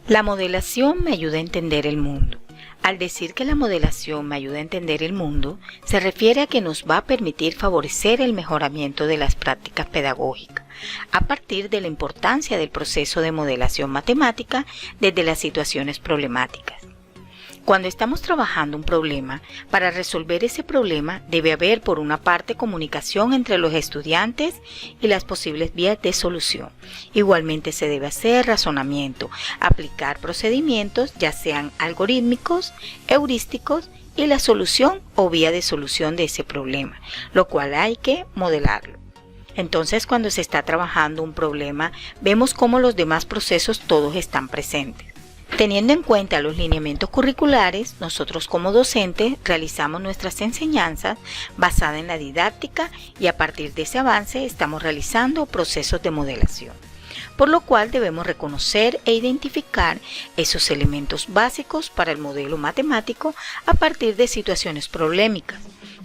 La modelación me ayuda a entender el mundo. Al decir que la modelación me ayuda a entender el mundo, se refiere a que nos va a permitir favorecer el mejoramiento de las prácticas pedagógicas, a partir de la importancia del proceso de modelación matemática desde las situaciones problemáticas. Cuando estamos trabajando un problema, para resolver ese problema debe haber por una parte comunicación entre los estudiantes y las posibles vías de solución. Igualmente se debe hacer razonamiento, aplicar procedimientos ya sean algorítmicos, heurísticos y la solución o vía de solución de ese problema, lo cual hay que modelarlo. Entonces, cuando se está trabajando un problema, vemos cómo los demás procesos todos están presentes. Teniendo en cuenta los lineamientos curriculares, nosotros como docentes realizamos nuestras enseñanzas basadas en la didáctica y a partir de ese avance estamos realizando procesos de modelación, por lo cual debemos reconocer e identificar esos elementos básicos para el modelo matemático a partir de situaciones problemáticas.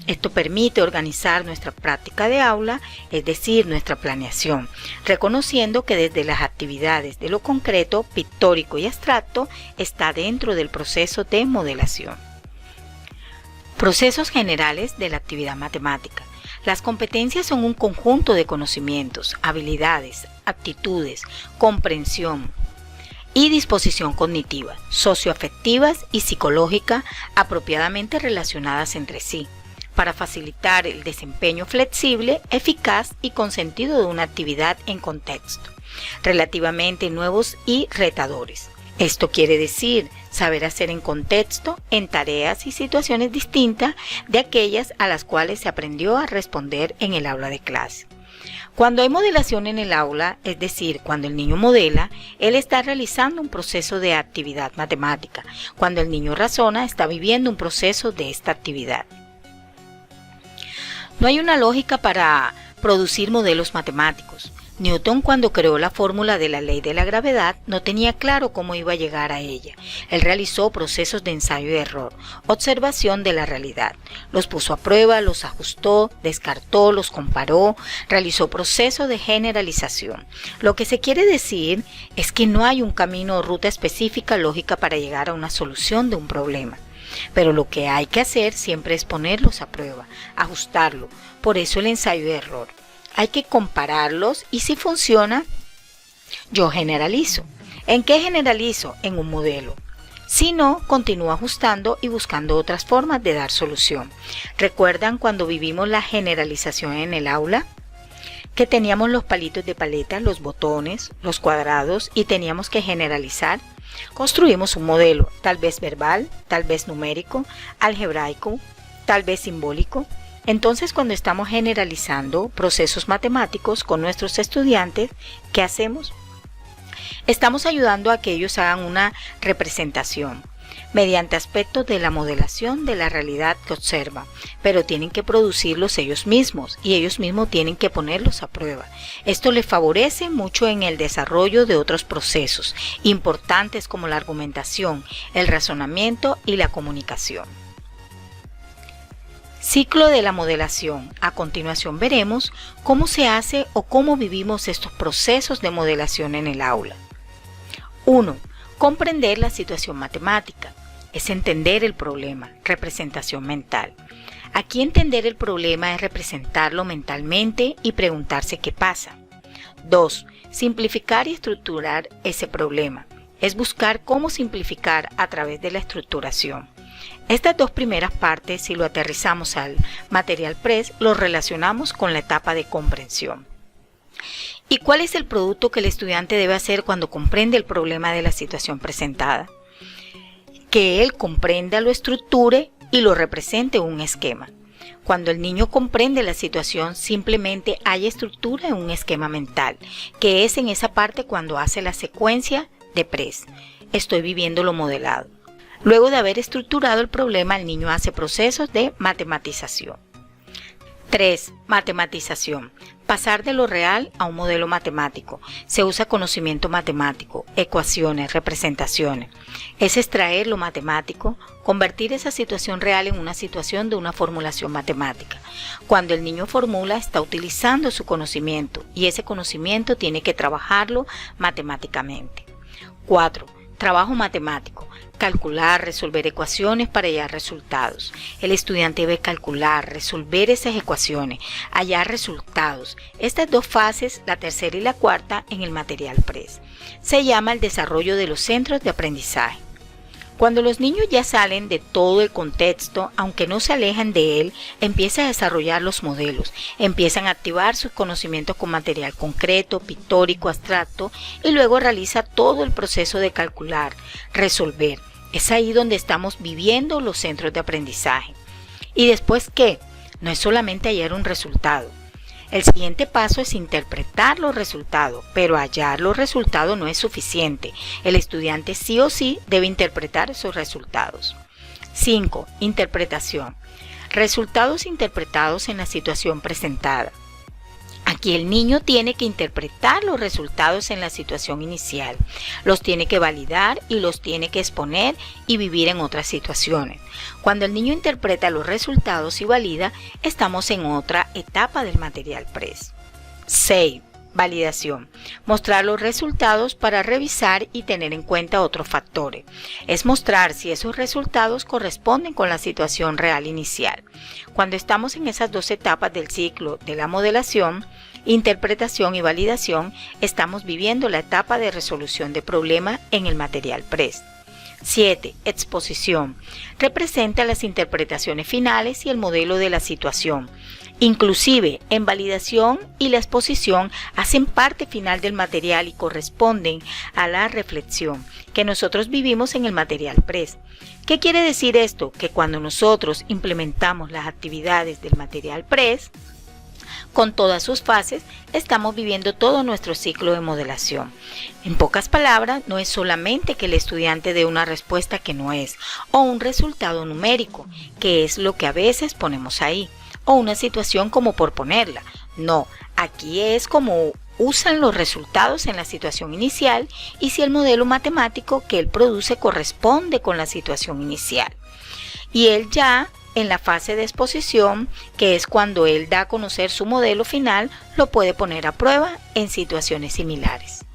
Esto permite organizar nuestra práctica de aula, es decir, nuestra planeación, reconociendo que desde las actividades de lo concreto, pictórico y abstracto está dentro del proceso de modelación. Procesos generales de la actividad matemática. Las competencias son un conjunto de conocimientos, habilidades, aptitudes, comprensión y disposición cognitiva, socioafectivas y psicológica apropiadamente relacionadas entre sí, para facilitar el desempeño flexible, eficaz y con sentido de una actividad en contexto, relativamente nuevos y retadores. Esto quiere decir saber hacer en contexto, en tareas y situaciones distintas de aquellas a las cuales se aprendió a responder en el aula de clase. Cuando hay modelación en el aula, es decir, cuando el niño modela, él está realizando un proceso de actividad matemática. Cuando el niño razona, está viviendo un proceso de esta actividad. No hay una lógica para producir modelos matemáticos. Newton, cuando creó la fórmula de la ley de la gravedad, no tenía claro cómo iba a llegar a ella. Él realizó procesos de ensayo y error, observación de la realidad. Los puso a prueba, los ajustó, descartó, los comparó, realizó procesos de generalización. Lo que se quiere decir es que no hay un camino o ruta específica lógica para llegar a una solución de un problema. Pero lo que hay que hacer siempre es ponerlos a prueba, ajustarlo. Por eso el ensayo y error. Hay que compararlos y si funciona, yo generalizo. ¿En qué generalizo? En un modelo. Si no, continúo ajustando y buscando otras formas de dar solución. ¿Recuerdan cuando vivimos la generalización en el aula? Que teníamos los palitos de paleta, los botones, los cuadrados y teníamos que generalizar. Construimos un modelo, tal vez verbal, tal vez numérico, algebraico, tal vez simbólico. Entonces, cuando estamos generalizando procesos matemáticos con nuestros estudiantes, ¿qué hacemos? Estamos ayudando a que ellos hagan una representación mediante aspectos de la modelación de la realidad que observan, pero tienen que producirlos ellos mismos y ellos mismos tienen que ponerlos a prueba. Esto les favorece mucho en el desarrollo de otros procesos importantes como la argumentación, el razonamiento y la comunicación. Ciclo de la modelación. A continuación veremos cómo se hace o cómo vivimos estos procesos de modelación en el aula. 1. Comprender la situación matemática. Es entender el problema, representación mental. Aquí entender el problema es representarlo mentalmente y preguntarse qué pasa. 2. Simplificar y estructurar ese problema. Es buscar cómo simplificar a través de la estructuración. Estas dos primeras partes, si lo aterrizamos al material PRES, lo relacionamos con la etapa de comprensión. ¿Y cuál es el producto que el estudiante debe hacer cuando comprende el problema de la situación presentada? Que él comprenda, lo estructure y lo represente en un esquema. Cuando el niño comprende la situación, simplemente hay estructura en un esquema mental, que es en esa parte cuando hace la secuencia de PRES. Estoy viviendo lo modelado. Luego de haber estructurado el problema, el niño hace procesos de matematización. 3. Matematización. Pasar de lo real a un modelo matemático. Se usa conocimiento matemático, ecuaciones, representaciones. Es extraer lo matemático, convertir esa situación real en una situación de una formulación matemática. Cuando el niño formula, está utilizando su conocimiento y ese conocimiento tiene que trabajarlo matemáticamente. 4. Trabajo matemático. Calcular, resolver ecuaciones para hallar resultados. El estudiante debe calcular, resolver esas ecuaciones, hallar resultados. Estas dos fases, la tercera y la cuarta, en el material PRES. Se llama el desarrollo de los centros de aprendizaje. Cuando los niños ya salen de todo el contexto, aunque no se alejan de él, empiezan a desarrollar los modelos, empiezan a activar sus conocimientos con material concreto, pictórico, abstracto, y luego realiza todo el proceso de calcular, resolver. Es ahí donde estamos viviendo los centros de aprendizaje. ¿Y después qué? No es solamente hallar un resultado. El siguiente paso es interpretar los resultados, pero hallar los resultados no es suficiente. El estudiante sí o sí debe interpretar esos resultados. 5. Interpretación. Resultados interpretados en la situación presentada. Aquí el niño tiene que interpretar los resultados en la situación inicial, los tiene que validar y los tiene que exponer y vivir en otras situaciones. Cuando el niño interpreta los resultados y valida, estamos en otra etapa del material PRES. 6. Validación. Mostrar los resultados para revisar y tener en cuenta otros factores. Es mostrar si esos resultados corresponden con la situación real inicial. Cuando estamos en esas dos etapas del ciclo de la modelación, interpretación y validación, estamos viviendo la etapa de resolución de problemas en el material PRES. 7. Exposición. Representa las interpretaciones finales y el modelo de la situación. Inclusive, en validación y la exposición hacen parte final del material y corresponden a la reflexión que nosotros vivimos en el material PRES. ¿Qué quiere decir esto? Que cuando nosotros implementamos las actividades del material PRES, con todas sus fases, estamos viviendo todo nuestro ciclo de modelación. En pocas palabras, no es solamente que el estudiante dé una respuesta que no es, o un resultado numérico, que es lo que a veces ponemos ahí, o una situación como por ponerla. No, aquí es como usan los resultados en la situación inicial y si el modelo matemático que él produce corresponde con la situación inicial. Y él ya en la fase de exposición, que es cuando él da a conocer su modelo final, lo puede poner a prueba en situaciones similares.